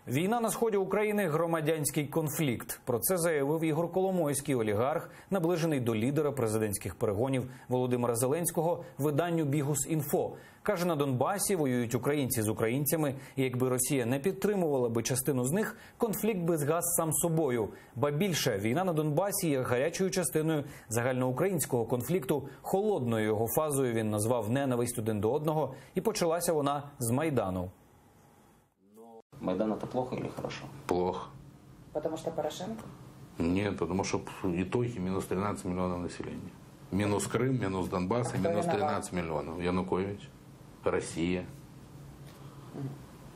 Війна на сході України – громадянський конфлікт. Про це заявив Ігор Коломойський, олігарх, наближений до лідера президентських перегонів Володимира Зеленського, виданню «Бігус.Інфо». Каже, на Донбасі воюють українці з українцями, і якби Росія не підтримувала би частину з них, конфлікт би згас сам собою. Ба більше, війна на Донбасі є гарячою частиною загальноукраїнського конфлікту. Холодною його фазою він назвав ненависть один до одного, і почалася вона з Майдану. Майдан – это плохо или хорошо? Плохо. Потому что Порошенко? Нет, потому что итоги минус 13 миллионов населения. Минус Крым, минус Донбасс и минус 13 миллионов. Янукович, Россия.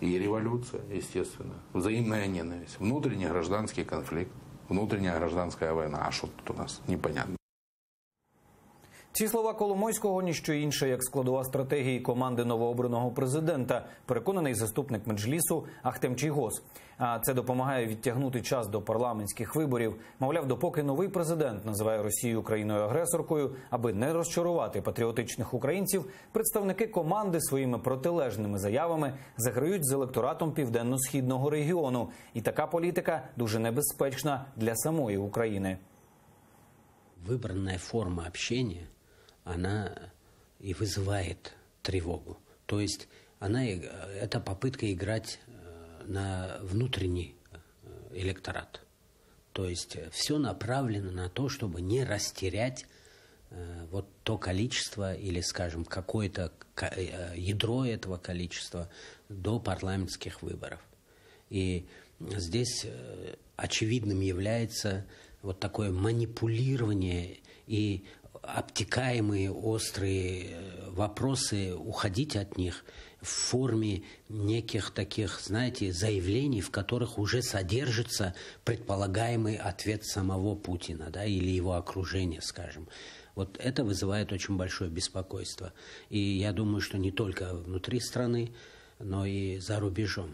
И революция, естественно. Взаимная ненависть. Внутренний гражданский конфликт. Внутренняя гражданская война. А что тут у нас? Непонятно. Ці слова Коломойського – ніщо інше, як складова стратегії команди новообраного президента, переконаний заступник Меджлісу Ахтем Чийгоз. А це допомагає відтягнути час до парламентських виборів. Мовляв, допоки новий президент називає Росію країною-агресоркою, аби не розчарувати патріотичних українців, представники команди своїми протилежними заявами заграють з електоратом південно-східного регіону. І така політика дуже небезпечна для самої України. Выбранная форма общения, она и вызывает тревогу. То есть это попытка играть на внутренний электорат. То есть все направлено на то, чтобы не растерять вот то количество или, скажем, какое-то ядро этого количества до парламентских выборов. И здесь очевидным является вот такое манипулирование и обтекаемые острые вопросы, уходить от них в форме неких таких, знаете, заявлений, в которых уже содержится предполагаемый ответ самого Путина, да, или его окружения, скажем. Вот это вызывает очень большое беспокойство. И я думаю, что не только внутри страны, но и за рубежом.